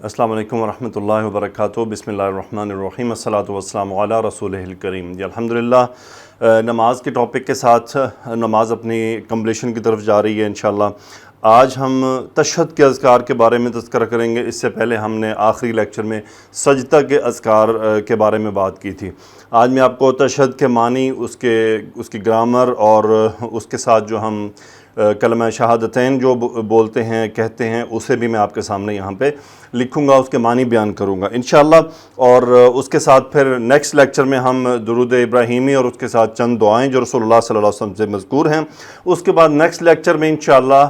السلام علیکم ورحمۃ اللہ وبرکاتہ۔ بسم اللہ الرحمن الرحیم، الصلاۃ والسلام علی رسولہ الکریم۔ الحمدللہ نماز کے ٹاپک کے ساتھ نماز اپنی کمپلیشن کی طرف جا رہی ہے انشاءاللہ۔ آج ہم تشہد کے اذکار کے بارے میں تذکرہ کریں گے۔ اس سے پہلے ہم نے آخری لیکچر میں سجدہ کے اذکار کے بارے میں بات کی تھی۔ آج میں آپ کو تشہد کے معنی، اس کی گرامر اور اس کے ساتھ جو ہم کلمہ شہادتین جو بولتے ہیں کہتے ہیں، اسے بھی میں آپ کے سامنے یہاں پہ لکھوں گا، اس کے معنی بیان کروں گا انشاءاللہ۔ اور اس کے ساتھ پھر نیکسٹ لیکچر میں ہم درود ابراہیمی اور اس کے ساتھ چند دعائیں جو رسول اللہ صلی اللہ علیہ وسلم سے مذکور ہیں، اس کے بعد نیکسٹ لیکچر میں انشاءاللہ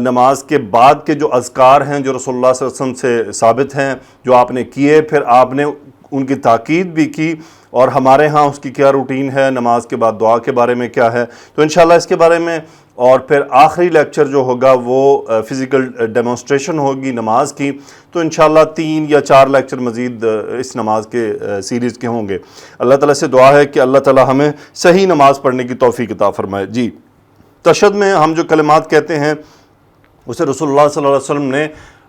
نماز کے بعد کے جو اذکار ہیں جو رسول اللہ صلی اللہ علیہ وسلم سے ثابت ہیں، جو آپ نے کیے، پھر آپ نے ان کی تاکید بھی کی، اور ہمارے ہاں اس کی کیا روٹین ہے، نماز کے بعد دعا کے بارے میں کیا ہے، تو انشاءاللہ اس کے بارے میں۔ اور پھر آخری لیکچر جو ہوگا وہ فزیکل ڈیمونسٹریشن ہوگی نماز کی، تو انشاءاللہ 3 یا 4 لیکچر مزید اس نماز کے سیریز کے ہوں گے۔ اللہ تعالیٰ سے دعا ہے کہ اللہ تعالیٰ ہمیں صحیح نماز پڑھنے کی توفیق عطا فرمائے۔ جی، تشہد میں ہم جو کلمات کہتے ہیں اسے رسول اللہ صلی اللہ علیہ وسلم نے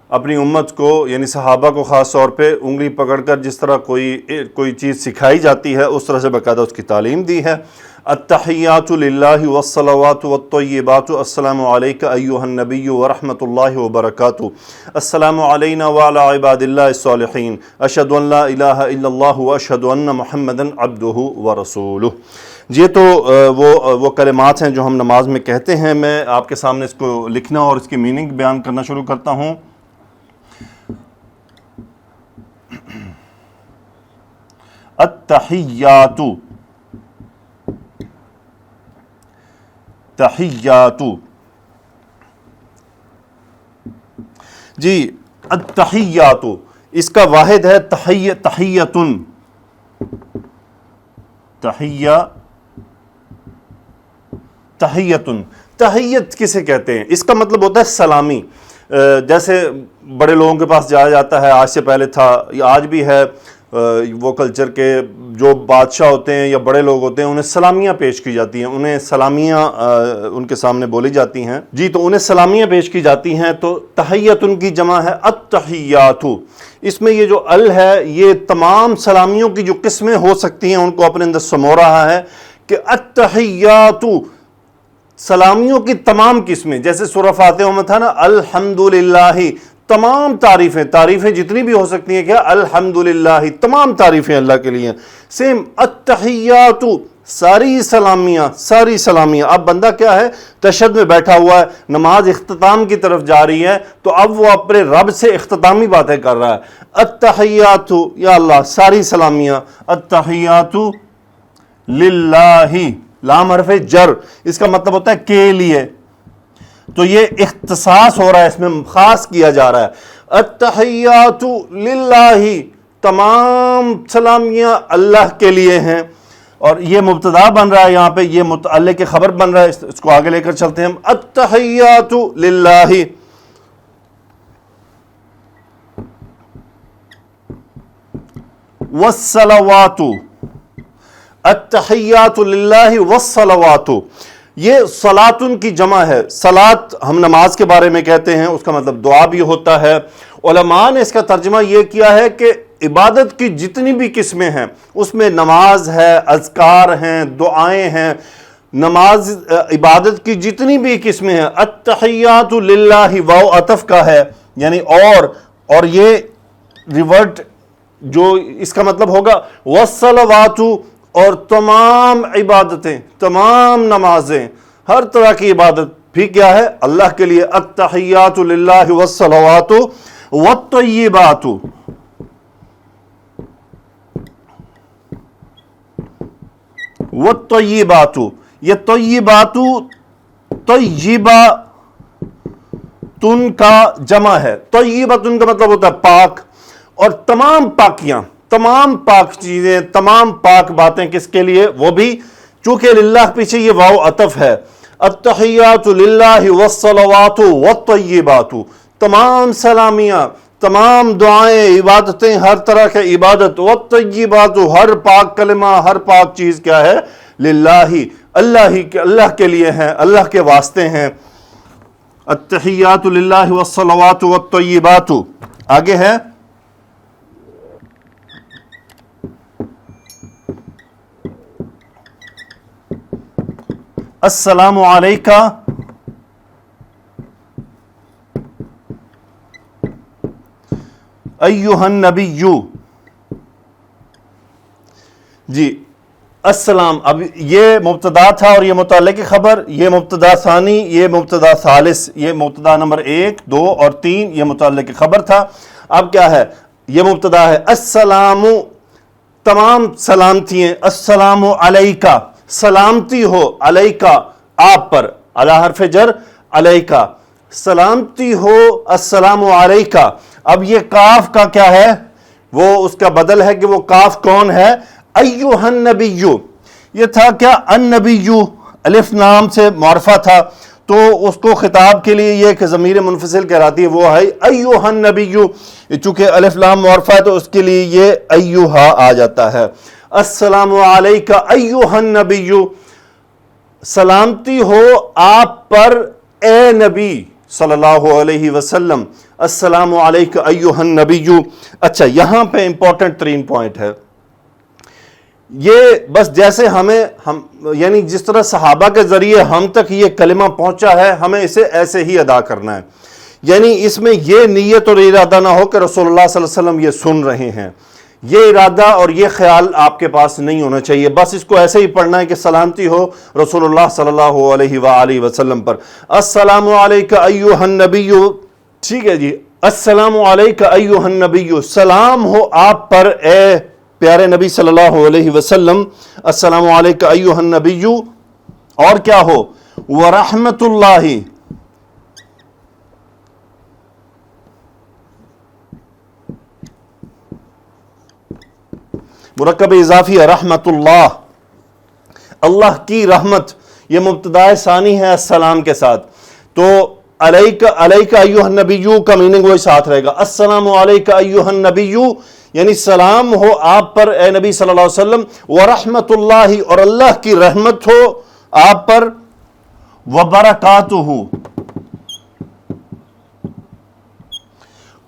اپنی امت کو، یعنی صحابہ کو خاص طور پہ انگلی پکڑ کر جس طرح کوئی چیز سکھائی جاتی ہے، اس طرح سے باقاعدہ اس کی تعلیم دی ہے۔ التحیات للہ والصلوات والطیبات، السلام علیک ایہا النبی ورحمۃ اللہ وبرکاتہ، السلام علینا وعلی عباد اللہ الصالحین، اشہد ان لا الہ الا اللہ واشہد ان محمدا عبدہ ورسولہ۔ یہ تو وہ کلمات ہیں جو ہم نماز میں کہتے ہیں۔ میں آپ کے سامنے اس کو لکھنا اور اس کی میننگ بیان کرنا شروع کرتا ہوں۔ التحیات، تحیات، جی التحیات اس کا واحد ہے تحیتن، تحیتن، تحیت کسے کہتے ہیں؟ اس کا مطلب ہوتا ہے سلامی۔ جیسے بڑے لوگوں کے پاس جایا جاتا ہے، آج سے پہلے تھا، آج بھی ہے، وہ کلچر کے جو بادشاہ ہوتے ہیں یا بڑے لوگ ہوتے ہیں انہیں سلامیاں پیش کی جاتی ہیں، انہیں سلامیاں ان کے سامنے بولی جاتی ہیں، جی تو انہیں سلامیاں پیش کی جاتی ہیں۔ تو تحیت ان کی جمع ہے التحیات۔ اس میں یہ جو ال ہے یہ تمام سلامیوں کی جو قسمیں ہو سکتی ہیں ان کو اپنے اندر سمو رہا ہے کہ التحیات سلامیوں کی تمام قسمیں، جیسے سورہ فاتحہ میں تھا نا الحمدللہ، تمام تعریفیں جتنی بھی ہو سکتی ہیں، کیا الحمدللہ، تمام تعریفیں اللہ کے لیے۔ سیم التحیات ساری سلامیاں۔ اب بندہ کیا ہے، تشہد میں بیٹھا ہوا ہے، نماز اختتام کی طرف جا رہی ہے، تو اب وہ اپنے رب سے اختتامی باتیں کر رہا ہے۔ التحیات یا اللہ، ساری سلامیاں، التحیات للہ، لام حرف جر، اس کا مطلب ہوتا ہے کے لیے، تو یہ اختصاص ہو رہا ہے، اس میں خاص کیا جا رہا ہے۔ التحیات للہ، تمام سلامیاں اللہ کے لیے ہیں، اور یہ مبتدا بن رہا ہے یہاں پہ، یہ متعلق خبر بن رہا ہے، اس کو آگے لے کر چلتے ہیں ہم۔ التحیات للہ والصلوات، التحیات للہ والصلوات، یہ صلاتن کی جمع ہے۔ صلات ہم نماز کے بارے میں کہتے ہیں، اس کا مطلب دعا بھی ہوتا ہے۔ علماء نے اس کا ترجمہ یہ کیا ہے کہ عبادت کی جتنی بھی قسمیں ہیں اس میں نماز ہے، اذکار ہیں، دعائیں ہیں، نماز عبادت کی جتنی بھی قسمیں ہیں، التحیات للہ واو عطف کا ہے، یعنی اور یہ ریورٹ جو اس کا مطلب ہوگا والصلوات، اور تمام عبادتیں، تمام نمازیں، ہر طرح کی عبادت بھی کیا ہے، اللہ کے لیے۔ التحیات للہ والصلوات والطیبات، والطیبات، یہ طیبات طیباتن کا جمع ہے۔ طیباتن کا مطلب ہوتا ہے پاک، اور تمام پاکیاں، تمام پاک چیزیں، تمام پاک باتیں کس کے لیے؟ وہ بھی چونکہ للہ پیچھے یہ واو عطف ہے۔ التحیات للہ والصلوات والطیبات، تمام سلامیاں، تمام دعائیں، عبادتیں، ہر طرح کی عبادت، والطیبات، ہر پاک کلمہ، ہر پاک چیز کیا ہے؟ للہ، اللہ کے لیے ہیں، اللہ کے واسطے ہیں۔ التحیات للہ والصلوات والطیبات، آگے ہے السلام علیکہ ایھا النبی. جی السلام، اب یہ مبتدا تھا اور یہ متعلق خبر، یہ مبتدا ثانی، یہ مبتدا ثالث، یہ مبتدا نمبر 1 2 اور 3 یہ متعلق خبر تھا. اب کیا ہے؟ یہ مبتدا ہے السلام، تمام سلامتی ہیں. السلام علیکہ، سلامتی ہو، علیکہ آپ پر، علی حرف جر، علیکہ سلامتی ہو، السلام علیکہ. اب یہ کاف کا کیا ہے؟ وہ اس کا بدل ہے کہ وہ کاف کون ہے؟ ایھا النبی. یہ تھا کیا؟ النبی، الف نام سے معرفہ تھا تو اس کو خطاب کے لیے یہ کہ ضمیر منفصل کہلاتی ہے، وہ ہے ایھا النبی. چونکہ الف لام معرفہ ہے تو اس کے لیے یہ ایھا آ جاتا ہے. السلام علیکہ ایھا النبی، سلامتی ہو آپ پر اے نبی صلی اللہ علیہ وسلم. السلام علیکہ ایھا النبی. اچھا، یہاں پہ امپورٹنٹ ترین پوائنٹ ہے. یہ بس جیسے ہم یعنی جس طرح صحابہ کے ذریعے ہم تک یہ کلمہ پہنچا ہے، ہمیں اسے ایسے ہی ادا کرنا ہے. یعنی اس میں یہ نیت اور ارادہ نہ ہو کہ رسول اللہ صلی اللہ علیہ وسلم یہ سن رہے ہیں. یہ ارادہ اور یہ خیال آپ کے پاس نہیں ہونا چاہیے. بس اس کو ایسے ہی پڑھنا ہے کہ سلامتی ہو رسول اللہ صلی اللہ علیہ وآلہ وسلم پر. السلام علیکہ ایھا النبی. ٹھیک ہے جی، السلام علیکہ ایھا النبی، سلام ہو آپ پر اے پیارے نبی صلی اللہ علیہ وسلم. السلام علیکہ ایھا النبی. اور کیا ہو؟ ورحمۃ اللہ. مرکب اضافی ہے رحمت اللہ، اللہ کی رحمت. یہ مبتدا ثانی ہے السلام کے ساتھ، تو علیکہ ایھا النبی کا میننگ وہی ساتھ رہے گا. السلام علیکہ ایھا النبی یعنی سلام ہو آپ پر اے نبی صلی اللہ علیہ وسلم. ورحمۃ اللہ، اور اللہ کی رحمت ہو آپ پر. وبرکاتہ،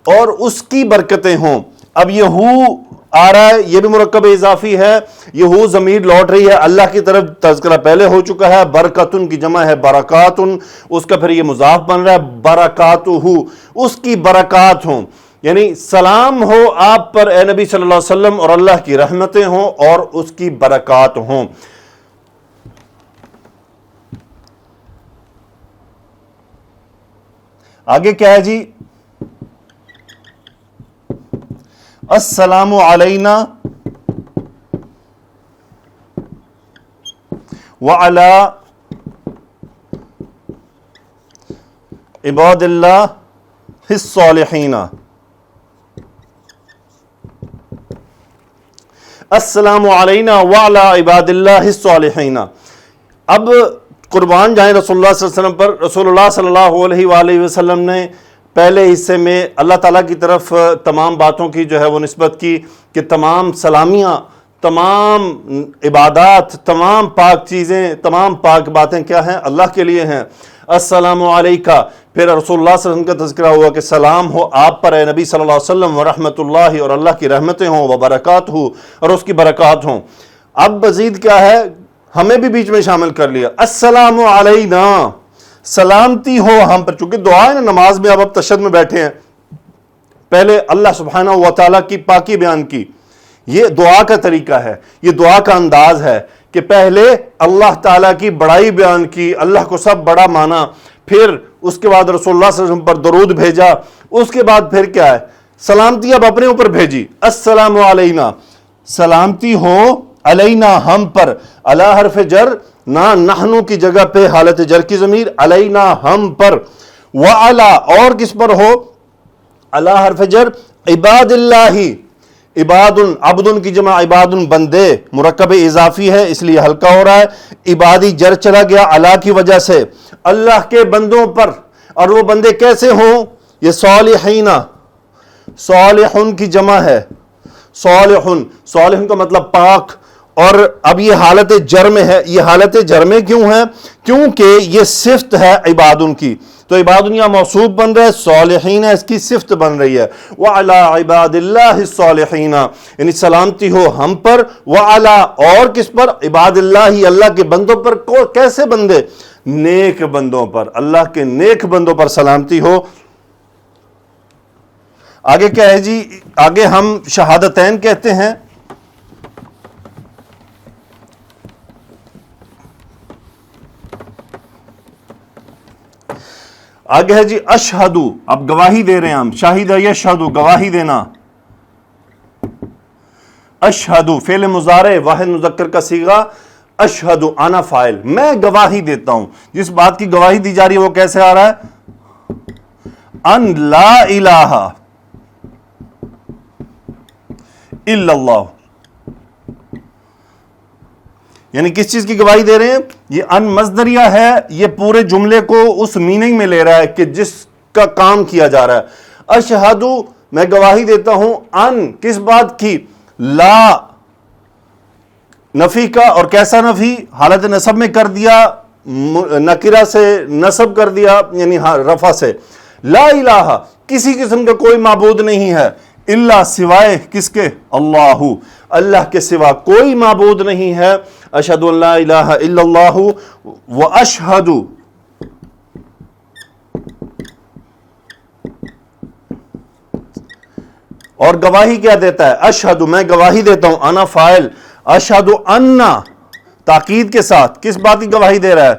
اور اس کی برکتیں ہوں. اب یہ ہو آ رہا ہے، یہ بھی مرکب اضافی ہے. یہ ہو ضمیر لوٹ رہی ہے اللہ کی طرف، تذکرہ پہلے ہو چکا ہے. برکتن کی جمع ہے برکاتن، اس کا پھر یہ مضاف بن رہا ہے برکاتہ، اس کی برکات ہوں. یعنی سلام ہو آپ پر اے نبی صلی اللہ علیہ وسلم، اور اللہ کی رحمتیں ہوں اور اس کی برکات ہوں. آگے کیا ہے جی؟ السلام علینا وعلی عباد اللہ الصالحین. السلام علینا وعلی عباد اللہ الصالحین. اب قربان جائیں رسول اللہ صلی اللہ علیہ وسلم پر. رسول اللہ صلی اللہ علیہ وآلہ وسلم نے پہلے حصے میں اللہ تعالیٰ کی طرف تمام باتوں کی جو ہے وہ نسبت کی کہ تمام سلامیاں، تمام عبادات، تمام پاک چیزیں، تمام پاک باتیں کیا ہیں؟ اللہ کے لیے ہیں. السلام علیکہ. پھر رسول اللہ صلی اللہ علیہ وسلم کا تذکرہ ہوا کہ سلام ہو آپ پر اے نبی صلی اللہ علیہ وسلم. ورحمۃ اللہ، اور اللہ کی رحمتیں ہوں. وبرکاتہ، اور اس کی برکات ہوں. اب مزید کیا ہے؟ ہمیں بھی بیچ میں شامل کر لیا. السلام علینا، سلامتی ہو ہم پر. چونکہ دعا ہے نا نماز میں، اب تشہد میں بیٹھے ہیں، پہلے اللہ سبحانہ و تعالیٰ کی پاکی بیان کی. یہ دعا کا طریقہ ہے، یہ دعا کا انداز ہے کہ پہلے اللہ تعالیٰ کی بڑائی بیان کی، اللہ کو سب بڑا مانا، پھر اس کے بعد رسول اللہ صلی اللہ علیہ وسلم پر درود بھیجا. اس کے بعد پھر کیا ہے؟ سلامتی اب اپنے اوپر بھیجی. السلام علینا، سلامتی ہو علینا ہم پر. علی حرف جر، نہ نحنو کی جگہ پہ حالت جر کی ضمیر، علینا ہم پر. وعلا، اور کس پر ہو؟ علی حرف جر عباد اللہ. عباد، عبد کی جمع عباد، بندے. مرکب اضافی ہے اس لیے ہلکا ہو رہا ہے. عبادی جر چلا گیا علا کی وجہ سے. اللہ کے بندوں پر. اور وہ بندے کیسے ہوں؟ یہ صالحین، صالحن کی جمع ہے. صالحن، صالحن کا مطلب پاک. اور اب یہ حالت جر میں ہے. یہ حالت جر میں کیوں ہے؟ کیونکہ یہ صفت ہے عبادن کی. تو عباد یہاں موصوف بن رہا ہے، صالحین اس کی صفت بن رہی ہے۔ وَعَلَىٰ عِبَادِ اللَّهِ الصَّالِحِينَ، یعنی سلامتی ہو ہم پر، وَعَلَىٰ اور کس پر؟ عباد اللہ، اللہ کے بندوں پر۔ کیسے بندے؟ نیک بندوں پر، اللہ کے نیک بندوں پر سلامتی ہو۔ آگے کیا ہے جی؟ آگے ہم شہادتین کہتے ہیں۔ آگے ہے جی اشہدو، اب گواہی دے رہے ہیں ہم، شاہد یشہدو، گواہی دینا۔ اشہدو فعل مضارع واحد مذکر کا صیغہ، اشہدو انا فاعل، میں گواہی دیتا ہوں۔ جس بات کی گواہی دی جا رہی ہے وہ کیسے آ رہا ہے؟ ان لا الہ الا اللہ، یعنی کس چیز کی گواہی دے رہے ہیں؟ یہ ان مصدریہ ہے، یہ پورے جملے کو اس میننگ میں لے رہا ہے کہ جس کا کام کیا جا رہا ہے۔ اشہدو میں گواہی دیتا ہوں، ان کس بات کی؟ لا نفی کا، اور کیسا نفی؟ حالت نصب میں کر دیا، نکرہ سے نصب کر دیا، یعنی رفع سے۔ لا الہ کسی قسم کا کوئی معبود نہیں ہے، الا سوائے کس کے؟ اللہ، اللہ کے سوا کوئی معبود نہیں ہے۔ اشہد ان لا الہ الا اللہ واشہد، اور گواہی کیا دیتا ہے؟ اشہد میں گواہی دیتا ہوں، انا فاعل، اشہد ان تاکید کے ساتھ کس بات کی گواہی دے رہا ہے؟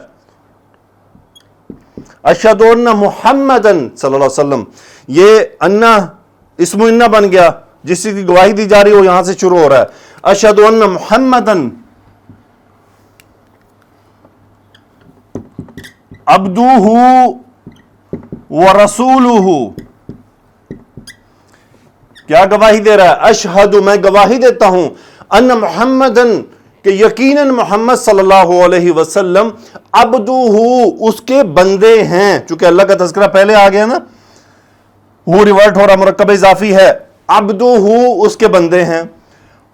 اشہد ان محمدن صلی اللہ علیہ وسلم، یہ انا اسم انا بن گیا، جس کی گواہی دی جا رہی ہے وہ یہاں سے شروع ہو رہا ہے۔ اشہد ان محمدن عبدہ ورسولہ، کیا گواہی دے رہا ہے؟ اشہد میں گواہی دیتا ہوں، ان محمدن کہ یقیناً محمد صلی اللہ علیہ وسلم، عبدہ اس کے بندے ہیں، چونکہ اللہ کا تذکرہ پہلے آ گیا نا، وہ ریورٹ ہو رہا، مرکب اضافی ہے، عبدہ اس کے بندے ہیں،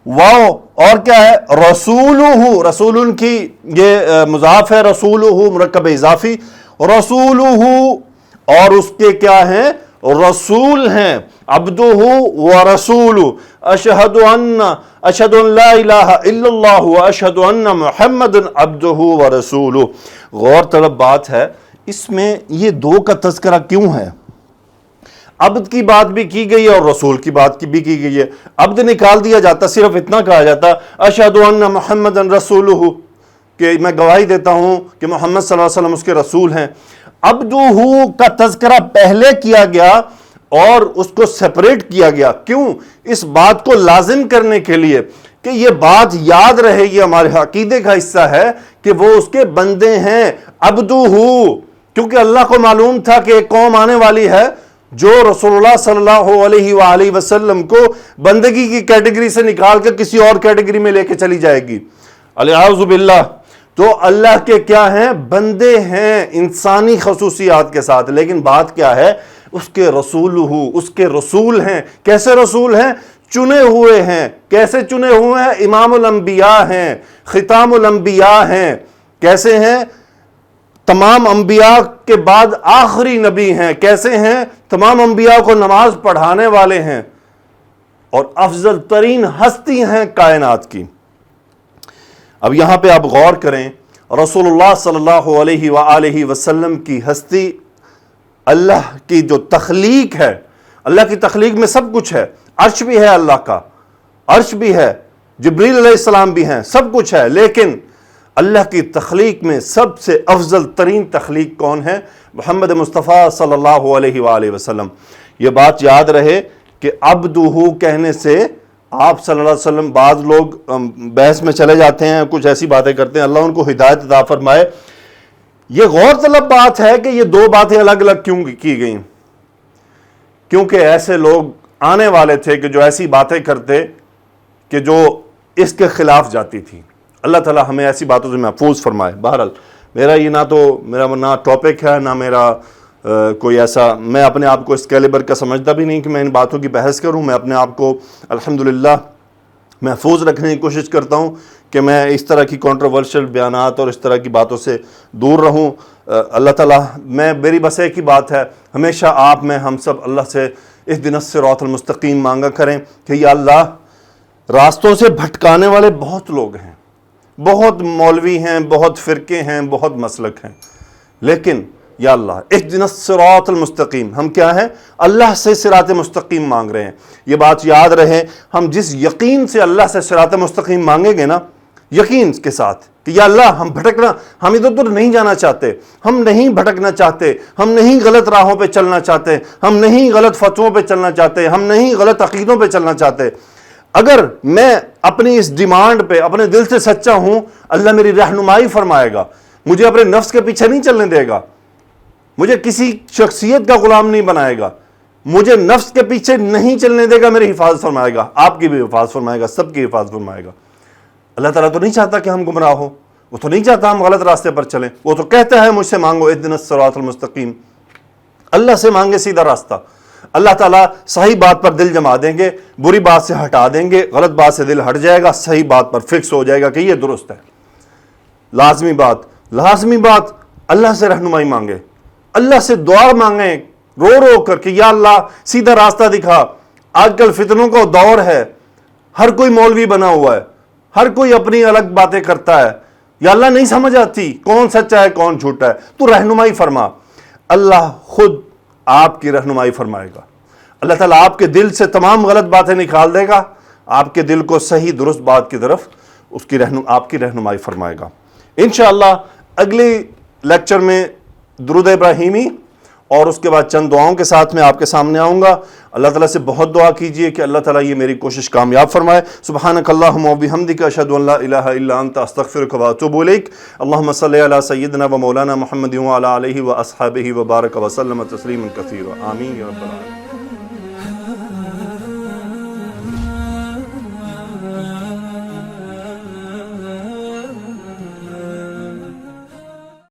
واو اور کیا ہے؟ رسولہ، رسول کی یہ مضاف ہے، رسولہ مرکب اضافی، رسولہ اور اس کے کیا ہیں؟ رسول ہیں، عبدہ ورسولہ۔ اشہد ان لا الہ الا اللہ واشہد ان محمد عبدہ ورسولہ۔ غور طلب بات ہے اس میں، یہ دو کا تذکرہ کیوں ہے؟ عبد کی بات بھی کی گئی ہے اور رسول کی بات بھی کی گئی ہے۔ عبد نکال دیا جاتا، صرف اتنا کہا جاتا اشہد ان محمد رسولہ، کہ میں گواہی دیتا ہوں کہ محمد صلی اللہ علیہ وسلم اس کے رسول ہیں۔ عبدہ کا تذکرہ پہلے کیا گیا اور اس کو سیپریٹ کیا گیا، کیوں؟ اس بات کو لازم کرنے کے لیے کہ یہ بات یاد رہے، یہ ہمارے عقیدے کا حصہ ہے کہ وہ اس کے بندے ہیں، عبدہ، کیونکہ اللہ کو معلوم تھا کہ ایک قوم آنے والی ہے جو رسول اللہ صلی اللہ علیہ وآلہ وسلم کو بندگی کی کیٹیگری سے نکال کر کسی اور کیٹیگری میں لے کے چلی جائے گی، اعوذ باللہ۔ تو اللہ کے کیا ہیں؟ بندے ہیں، انسانی خصوصیات کے ساتھ، لیکن بات کیا ہے؟ اس کے رسول اس کے رسول ہیں۔ کیسے رسول ہیں؟ چنے ہوئے ہیں۔ کیسے چنے ہوئے ہیں؟ امام الانبیاء ہیں، ختام الانبیاء ہیں۔ کیسے ہیں؟ تمام انبیاء کے بعد آخری نبی ہیں۔ کیسے ہیں؟ تمام انبیاء کو نماز پڑھانے والے ہیں اور افضل ترین ہستی ہیں کائنات کی۔ اب یہاں پہ آپ غور کریں، رسول اللہ صلی اللہ علیہ وآلہ وسلم کی ہستی، اللہ کی جو تخلیق ہے، اللہ کی تخلیق میں سب کچھ ہے، عرش بھی ہے اللہ کا، عرش بھی ہے، جبریل علیہ السلام بھی ہیں، سب کچھ ہے، لیکن اللہ کی تخلیق میں سب سے افضل ترین تخلیق کون ہے؟ محمد مصطفیٰ صلی اللہ علیہ وآلہ وسلم۔ یہ بات یاد رہے کہ عبدہ کہنے سے آپ صلی اللہ علیہ وسلم، بعض لوگ بحث میں چلے جاتے ہیں، کچھ ایسی باتیں کرتے ہیں، اللہ ان کو ہدایت عطا فرمائے۔ یہ غور طلب بات ہے کہ یہ دو باتیں الگ الگ کیوں کی گئیں؟ کیونکہ ایسے لوگ آنے والے تھے کہ جو ایسی باتیں کرتے کہ جو اس کے خلاف جاتی تھی۔ اللہ تعالی ہمیں ایسی باتوں سے محفوظ فرمائے۔ بہرحال میرا یہ نہ ٹاپک ہے، نہ میرا کوئی ایسا، میں اپنے آپ کو اس کیلیبر کا سمجھتا بھی نہیں کہ میں ان باتوں کی بحث کروں۔ میں اپنے آپ کو الحمدللہ محفوظ رکھنے کی کوشش کرتا ہوں کہ میں اس طرح کی کنٹروورشل بیانات اور اس طرح کی باتوں سے دور رہوں۔ اللہ تعالیٰ میری بس ایک ہی بات ہے، ہمیشہ آپ میں ہم سب اللہ سے اہدنا الصراط المستقیم مانگا کریں کہ یا اللہ راستوں سے بھٹکانے والے بہت لوگ ہیں، بہت مولوی ہیں، بہت فرقے ہیں، بہت مسلک ہیں، لیکن یا اللہ اہدنا الصراط المستقیم، ہم کیا ہیں؟ اللہ سے صراط مستقیم مانگ رہے ہیں۔ یہ بات یاد رہے، ہم جس یقین سے اللہ سے صراط مستقیم مانگیں گے نا، یقین کے ساتھ کہ یا اللہ ہم ادھر ادھر نہیں جانا چاہتے، ہم نہیں بھٹکنا چاہتے، ہم نہیں غلط راہوں پہ چلنا چاہتے، ہم نہیں غلط فتووں پہ چلنا چاہتے، ہم نہیں غلط عقیدوں پہ چلنا چاہتے، اگر میں اپنی اس ڈیمانڈ پہ اپنے دل سے سچا ہوں، اللہ میری رہنمائی فرمائے گا، مجھے اپنے نفس کے پیچھے نہیں چلنے دے گا، مجھے کسی شخصیت کا غلام نہیں بنائے گا، مجھے نفس کے پیچھے نہیں چلنے دے گا، میری حفاظت فرمائے گا، آپ کی بھی حفاظت فرمائے گا، سب کی حفاظت فرمائے گا۔ اللہ تعالیٰ تو نہیں چاہتا کہ ہم گمراہ ہو، وہ تو نہیں چاہتا ہم غلط راستے پر چلیں، وہ تو کہتا ہے مجھ سے مانگو اہدنا الصراط المستقیم، اللہ سے مانگے سیدھا راستہ، اللہ تعالیٰ صحیح بات پر دل جما دیں گے، بری بات سے ہٹا دیں گے، غلط بات سے دل ہٹ جائے گا، صحیح بات پر فکس ہو جائے گا کہ یہ درست ہے۔ لازمی بات اللہ سے رہنمائی مانگے، اللہ سے دعا مانگیں رو رو کر کہ یا اللہ سیدھا راستہ دکھا۔ آج کل فتنوں کا دور ہے، ہر کوئی مولوی بنا ہوا ہے، ہر کوئی اپنی الگ باتیں کرتا ہے، یا اللہ نہیں سمجھ آتی کون سچا ہے کون جھوٹا ہے، تو رہنمائی فرما، اللہ خود آپ کی رہنمائی فرمائے گا، اللہ تعالیٰ آپ کے دل سے تمام غلط باتیں نکال دے گا، آپ کے دل کو صحیح درست بات کی طرف آپ کی رہنمائی فرمائے گا۔ انشاءاللہ اگلی لیکچر میں درود ابراہیمی اور اس کے بعد چند دعاؤں کے ساتھ میں آپ کے سامنے آؤں گا۔ اللہ تعالیٰ سے بہت دعا کیجئے کہ اللہ تعالیٰ یہ میری کوشش کامیاب فرمائے۔ سبحانک اللہم و بحمدک اشہد ان لا الہ الا انت استغفرک و اتوب الیک۔ اللہم صلی علی سیدنا و مولانا محمد و علی آلہ و اصحابہ و بارک و سلم تسلیما کثیرا، آمین یا رب العالمین۔